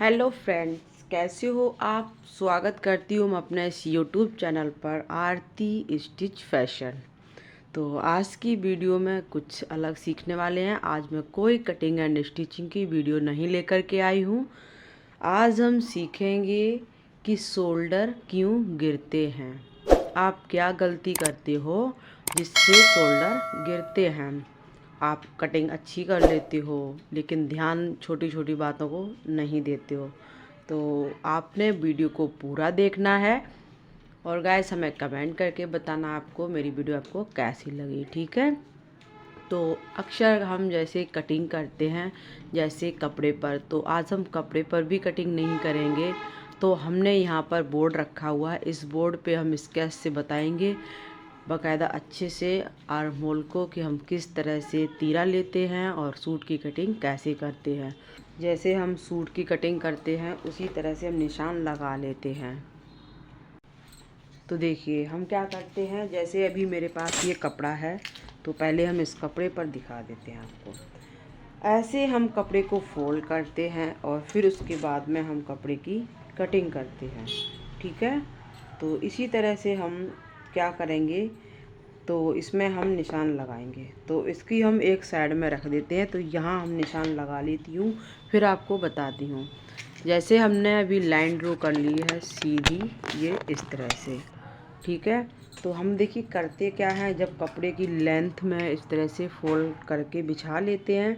Hello friends, कैसे हो आप। स्वागत करती हूँ मैं अपने इस यूट्यूब चैनल पर आरती स्टिच फैशन। तो आज की वीडियो में कुछ अलग सीखने वाले हैं। आज मैं कोई कटिंग एंड स्टिचिंग की वीडियो नहीं लेकर के आई हूँ। आज हम सीखेंगे कि शोल्डर क्यों गिरते हैं, आप क्या गलती करते हो जिससे शोल्डर गिरते हैं। आप कटिंग अच्छी कर लेते हो लेकिन ध्यान छोटी छोटी बातों को नहीं देते हो। तो आपने वीडियो को पूरा देखना है और गाइस हमें कमेंट करके बताना आपको मेरी वीडियो आपको कैसी लगी, ठीक है। तो अक्सर हम जैसे कटिंग करते हैं जैसे कपड़े पर, तो आज हम कपड़े पर भी कटिंग नहीं करेंगे। तो हमने यहाँ पर बोर्ड रखा हुआ है, इस बोर्ड पे हम स्केच से बताएंगे बाकायदा अच्छे से आर्म होल को कि हम किस तरह से तीरा लेते हैं और सूट की कटिंग कैसे करते हैं। जैसे हम सूट की कटिंग करते हैं उसी तरह से हम निशान लगा लेते हैं। तो देखिए हम क्या करते हैं, जैसे अभी मेरे पास ये कपड़ा है तो पहले हम इस कपड़े पर दिखा देते हैं आपको। ऐसे हम कपड़े को फोल्ड करते हैं और फिर उसके बाद में हम कपड़े की कटिंग करते हैं, ठीक है। तो इसी तरह से हम क्या करेंगे, तो इसमें हम निशान लगाएंगे। तो इसकी हम एक साइड में रख देते हैं। तो यहाँ हम निशान लगा लेती हूँ, फिर आपको बताती हूँ। जैसे हमने अभी लाइन ड्रॉ कर ली है सीधी, ये इस तरह से, ठीक है। तो हम देखिए करते क्या है, जब कपड़े की लेंथ में इस तरह से फोल्ड करके बिछा लेते हैं,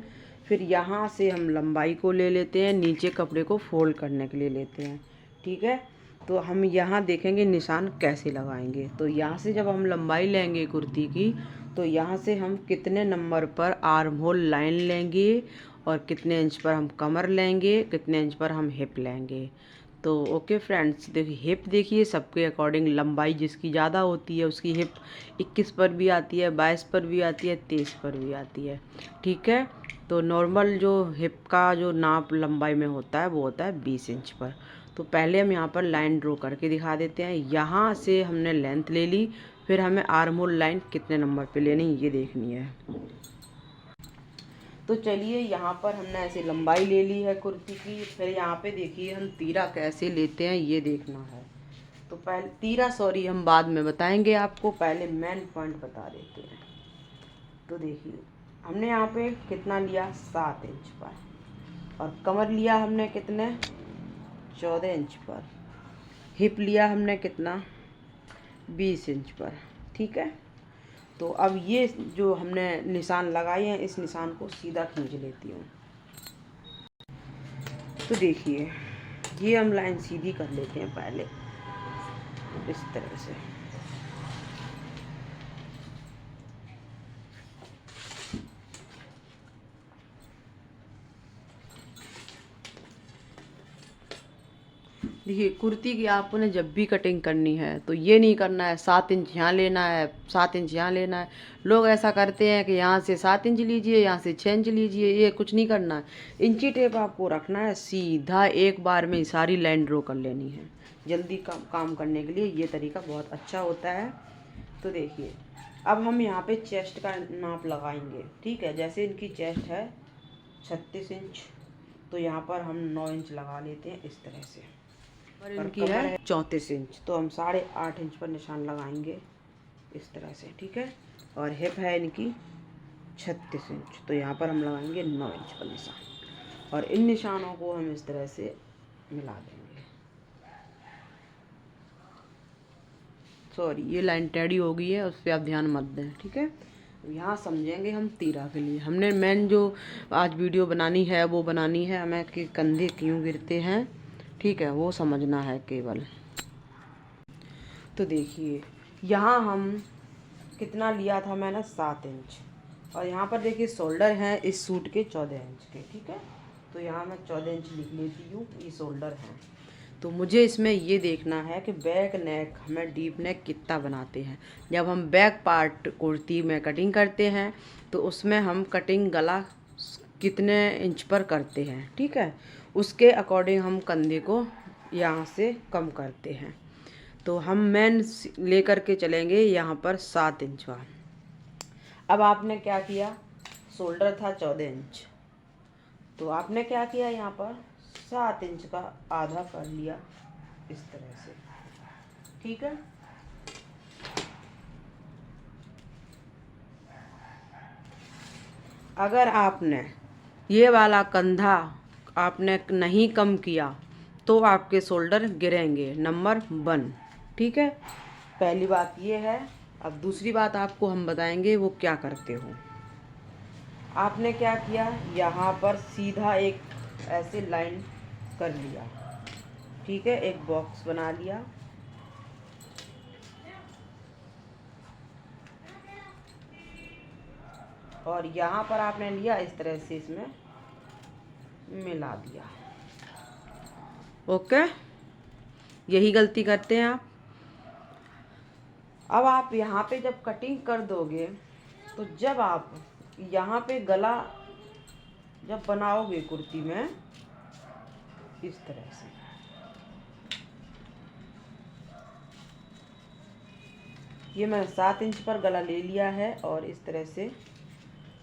फिर यहाँ से हम लंबाई को ले लेते हैं, नीचे कपड़े को फोल्ड करने के लिए लेते हैं, ठीक है। तो हम यहाँ देखेंगे निशान कैसे लगाएंगे। तो यहाँ से जब हम लंबाई लेंगे कुर्ती की, तो यहाँ से हम कितने नंबर पर आर्म होल लाइन लेंगे और कितने इंच पर हम कमर लेंगे, कितने इंच पर हम हिप लेंगे। तो ओके फ्रेंड्स, देखिए हिप देखिए सबके अकॉर्डिंग लंबाई जिसकी ज़्यादा होती है उसकी हिप 21 पर भी आती है, 22 पर भी आती है, 23 पर भी आती है, ठीक है। तो नॉर्मल जो हिप का जो नाप लंबाई में होता है वो होता है 20 इंच पर। तो पहले हम यहाँ पर लाइन ड्रॉ करके दिखा देते हैं। यहाँ से हमने लेंथ ले ली, फिर हमें आर्म होल लाइन कितने नंबर पे लेनी ये देखनी है। तो चलिए यहाँ पर हमने ऐसे लंबाई ले ली है कुर्ती की, फिर यहाँ पे देखिए हम तीरा कैसे लेते हैं ये देखना है। तो पहले तीरा हम बाद में बताएंगे आपको, पहले मेन पॉइंट बता देते हैं। तो देखिए हमने यहाँ पे कितना लिया 7 इंच पर, और कमर लिया हमने कितने 14 इंच पर, हिप लिया हमने कितना 20 इंच पर, ठीक है। तो अब ये जो हमने निशान लगाए हैं इस निशान को सीधा खींच लेती हूँ। तो देखिए ये हम लाइन सीधी कर लेते हैं पहले इस तरह से। देखिए कुर्ती की आपने जब भी कटिंग करनी है तो ये नहीं करना है 7 इंच यहाँ लेना है, 7 इंच यहाँ लेना है। लोग ऐसा करते हैं कि यहाँ से 7 इंच लीजिए, यहाँ से 6 इंच लीजिए, ये कुछ नहीं करना है। इंची टेप आपको रखना है, सीधा एक बार में सारी लाइन ड्रॉ कर लेनी है। जल्दी काम करने के लिए ये तरीका बहुत अच्छा होता है। तो देखिए अब हम यहाँ पे चेस्ट का नाप लगाएंगे, ठीक है। जैसे इनकी चेस्ट है 36 इंच, तो यहाँ पर हम 9 इंच लगा लेते हैं इस तरह से। और इनकी है 34 इंच, तो हम 8.5 इंच पर निशान लगाएंगे इस तरह से, ठीक है। और हिप है इनकी 36 इंच, तो यहाँ पर हम लगाएंगे 9 इंच पर निशान, और इन निशानों को हम इस तरह से मिला देंगे। सॉरी ये लाइन टेढ़ी हो गई है, उस पर आप ध्यान मत दें, ठीक है। यहाँ समझेंगे हम तीरा के लिए हमने मेन जो आज वीडियो बनानी है वो बनानी है हमें कि कंधे क्यों गिरते हैं, ठीक है, वो समझना है केवल। तो देखिए यहाँ हम कितना लिया था मैंने 7 इंच, और यहाँ पर देखिए शोल्डर है इस सूट के 14 इंच के, ठीक है। तो यहाँ मैं 14 इंच लिख लेती हूँ, ये शोल्डर है। तो मुझे इसमें ये देखना है कि बैक नेक हमें डीप नेक कितना बनाते हैं। जब हम बैक पार्ट कुर्ती में कटिंग करते हैं तो उसमें हम कटिंग गला कितने इंच पर करते हैं, ठीक है, उसके अकॉर्डिंग हम कंधे को यहाँ से कम करते हैं। तो हम मेन लेकर के चलेंगे यहाँ पर 7 इंच का। अब आपने क्या किया, शोल्डर था 14 इंच, तो आपने क्या किया यहाँ पर 7 इंच का आधा कर लिया इस तरह से। ठीक है, अगर आपने ये वाला कंधा आपने नहीं कम किया तो आपके शोल्डर गिरेंगे, नंबर 1। ठीक है, पहली बात ये है। अब दूसरी बात आपको हम बताएंगे वो क्या करते हो। आपने क्या किया, यहाँ पर सीधा एक ऐसे लाइन कर लिया। ठीक है, एक बॉक्स बना लिया। और यहाँ पर आपने लिया इस तरह से, इसमें मिला दिया। ओके, यही गलती करते हैं आप। अब आप यहाँ पे जब कटिंग कर दोगे तो जब आप यहाँ पे गला जब बनाओगे कुर्ती में इस तरह से, ये मैं 7 इंच पर गला ले लिया है और इस तरह से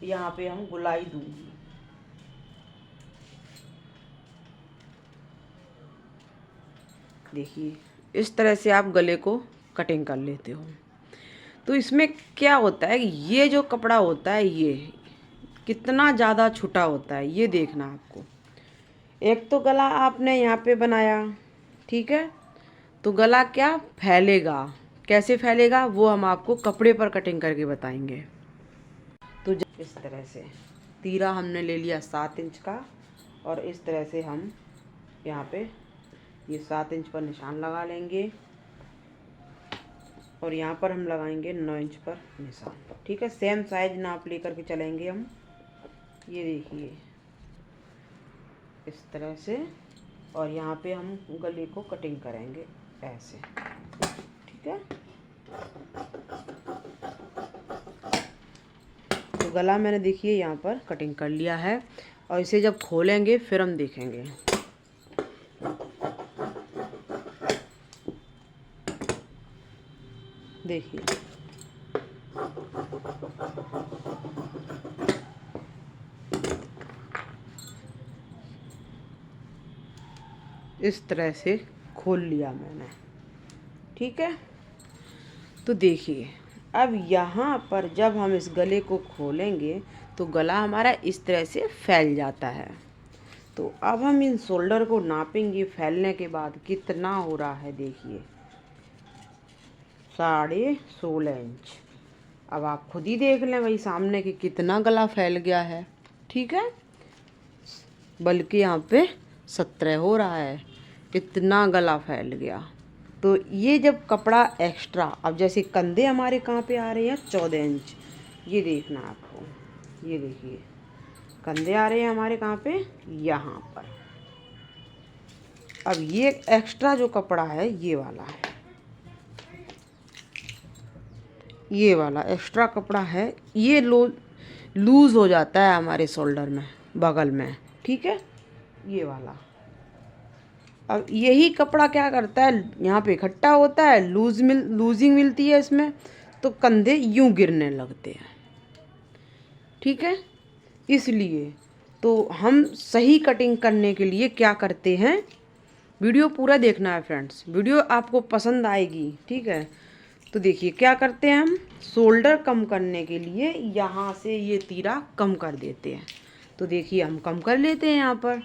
यहाँ पे हम गुलाई दूंगी। देखिए इस तरह से आप गले को कटिंग कर लेते हो। तो इसमें क्या होता है, ये जो कपड़ा होता है ये कितना ज़्यादा छोटा होता है ये देखना आपको। एक तो गला आपने यहाँ पे बनाया, ठीक है, तो गला क्या फैलेगा, कैसे फैलेगा वो हम आपको कपड़े पर कटिंग करके बताएंगे। तो इस तरह से तीरा हमने ले लिया 7 इंच का और इस तरह से हम यहाँ पे ये 7 इंच पर निशान लगा लेंगे और यहाँ पर हम लगाएंगे 9 इंच पर निशान। ठीक है, सेम साइज नाप लेकर के चलेंगे हम। ये देखिए इस तरह से, और यहाँ पे हम गले को कटिंग करेंगे ऐसे। ठीक है, तो गला मैंने देखिए यहाँ पर कटिंग कर लिया है और इसे जब खोलेंगे फिर हम देखेंगे। देखिए इस तरह से खोल लिया मैंने। ठीक है, तो देखिए अब यहाँ पर जब हम इस गले को खोलेंगे तो गला हमारा इस तरह से फैल जाता है। तो अब हम इन शोल्डर को नापेंगे फैलने के बाद कितना हो रहा है। देखिए 16.5 इंच। अब आप खुद ही देख लें भाई सामने कि कितना गला फैल गया है। ठीक है, बल्कि यहाँ पे 17 हो रहा है, इतना गला फैल गया। तो ये जब कपड़ा एक्स्ट्रा, अब जैसे कंधे हमारे कहाँ पे आ रहे हैं 14 इंच, ये देखना आपको। ये देखिए कंधे आ रहे हैं हमारे कहाँ पे, यहाँ पर। अब ये एक्स्ट्रा जो कपड़ा है ये वाला है, ये वाला एक्स्ट्रा कपड़ा है, ये लूज़ हो जाता है हमारे शोल्डर में बगल में। ठीक है, ये वाला। अब यही कपड़ा क्या करता है, यहाँ पे इकट्ठा होता है, लूजिंग मिलती है इसमें, तो कंधे यूं गिरने लगते हैं। ठीक है, इसलिए तो हम सही कटिंग करने के लिए क्या करते हैं, वीडियो पूरा देखना है फ्रेंड्स, वीडियो आपको पसंद आएगी। ठीक है, तो देखिए क्या करते हैं हम, शोल्डर कम करने के लिए यहाँ से ये तीरा कम कर देते हैं। तो देखिए हम कम कर लेते हैं यहाँ पर,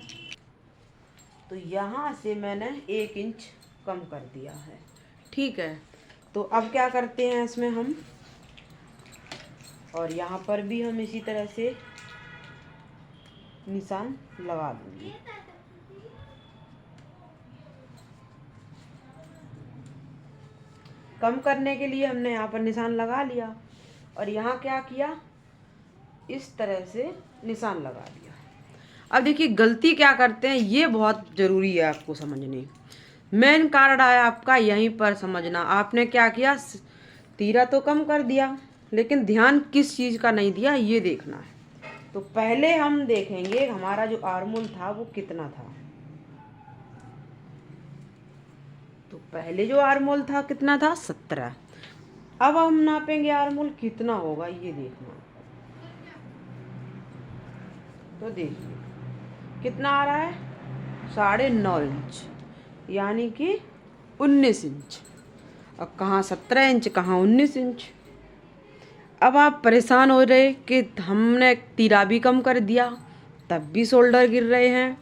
तो यहाँ से मैंने 1 इंच कम कर दिया है। ठीक है, तो अब क्या करते हैं इसमें हम, और यहाँ पर भी हम इसी तरह से निशान लगा दूंगी। कम करने के लिए हमने यहाँ पर निशान लगा लिया और यहाँ क्या किया, इस तरह से निशान लगा दिया। अब देखिए गलती क्या करते हैं, ये बहुत ज़रूरी है आपको समझनी। मेन कारण है आपका यहीं पर समझना। आपने क्या किया, तीरा तो कम कर दिया लेकिन ध्यान किस चीज़ का नहीं दिया ये देखना है। तो पहले हम देखेंगे हमारा जो आर्मोल था वो कितना था। तो पहले जो आर्मोल था कितना था, 17। अब हम नापेंगे आर्मोल कितना होगा ये देखना। तो देखिए कितना आ रहा है, 9.5 इंच, यानी कि 19 इंच। अब कहाँ 17 इंच, कहाँ 19 इंच। अब आप परेशान हो रहे कि हमने तीरा भी कम कर दिया तब भी शोल्डर गिर रहे हैं।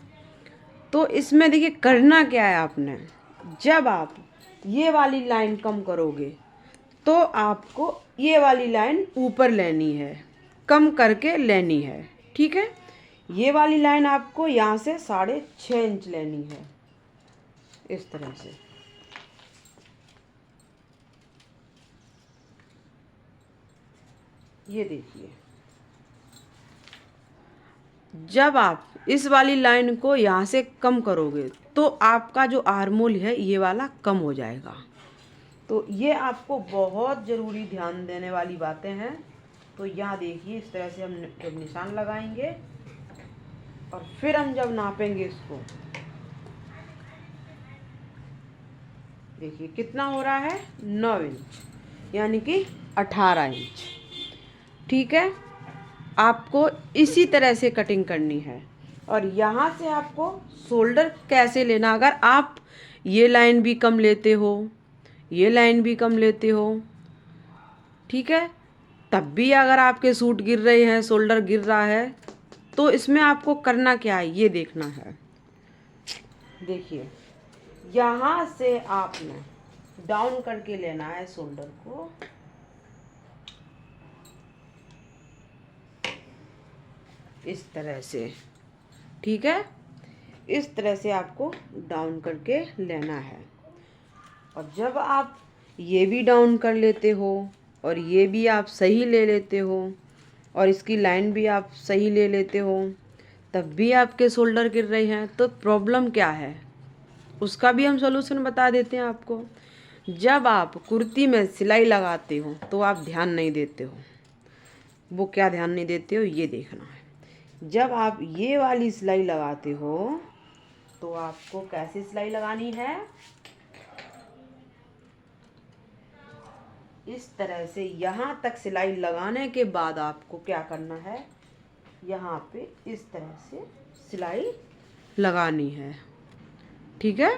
तो इसमें देखिए करना क्या है आपने, जब आप ये वाली लाइन कम करोगे तो आपको ये वाली लाइन ऊपर लेनी है, कम करके लेनी है। ठीक है, ये वाली लाइन आपको यहाँ से 6.5 इंच लेनी है, इस तरह से। ये देखिए, जब आप इस वाली लाइन को यहाँ से कम करोगे तो आपका जो आर्मोल है ये वाला कम हो जाएगा। तो ये आपको बहुत ज़रूरी ध्यान देने वाली बातें हैं। तो यहाँ देखिए, इस तरह से हम जब निशान लगाएंगे और फिर हम जब नापेंगे इसको, देखिए कितना हो रहा है, 9 इंच, यानी कि 18 इंच। ठीक है, आपको इसी तरह से कटिंग करनी है। और यहाँ से आपको शोल्डर कैसे लेना, अगर आप ये लाइन भी कम लेते हो, ये लाइन भी कम लेते हो, ठीक है, तब भी अगर आपके सूट गिर रहे हैं, शोल्डर गिर रहा है, तो इसमें आपको करना क्या है ये देखना है। देखिए, यहाँ से आपने डाउन करके लेना है शोल्डर को, इस तरह से। ठीक है, इस तरह से आपको डाउन करके लेना है। और जब आप ये भी डाउन कर लेते हो और ये भी आप सही ले लेते हो और इसकी लाइन भी आप सही ले लेते हो, तब भी आपके शोल्डर गिर रहे हैं, तो प्रॉब्लम क्या है उसका भी हम सॉल्यूशन बता देते हैं आपको। जब आप कुर्ती में सिलाई लगाते हो तो आप ध्यान नहीं देते हो। वो क्या ध्यान नहीं देते हो, ये देखना है। जब आप ये वाली सिलाई लगाते हो तो आपको कैसे सिलाई लगानी है, इस तरह से। यहाँ तक सिलाई लगाने के बाद आपको क्या करना है, यहाँ पे इस तरह से सिलाई लगानी है। ठीक है,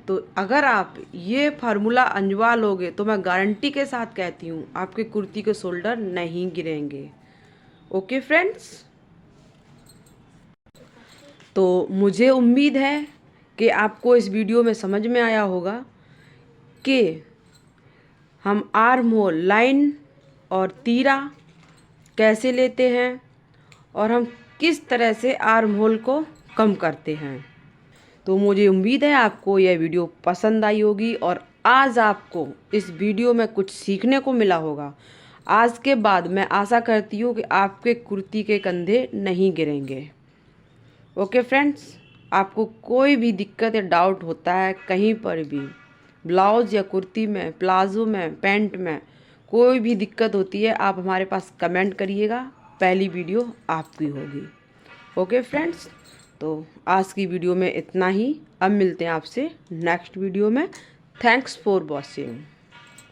तो अगर आप ये फार्मूला अंजवा लोगे तो मैं गारंटी के साथ कहती हूँ आपके कुर्ती के शोल्डर नहीं गिरेंगे। ओके फ्रेंड्स, तो मुझे उम्मीद है कि आपको इस वीडियो में समझ में आया होगा कि हम आर्म होल लाइन और तीरा कैसे लेते हैं और हम किस तरह से आर्म होल को कम करते हैं। तो मुझे उम्मीद है आपको यह वीडियो पसंद आई होगी और आज आपको इस वीडियो में कुछ सीखने को मिला होगा। आज के बाद मैं आशा करती हूँ कि आपके कुर्ती के कंधे नहीं गिरेंगे। ओके फ्रेंड्स, आपको कोई भी दिक्कत या डाउट होता है कहीं पर भी, ब्लाउज़ या कुर्ती में, प्लाज़ो में, पैंट में कोई भी दिक्कत होती है, आप हमारे पास कमेंट करिएगा, पहली वीडियो आपकी होगी। ओके फ्रेंड्स, तो आज की वीडियो में इतना ही। अब मिलते हैं आपसे नेक्स्ट वीडियो में। Thanks for watching.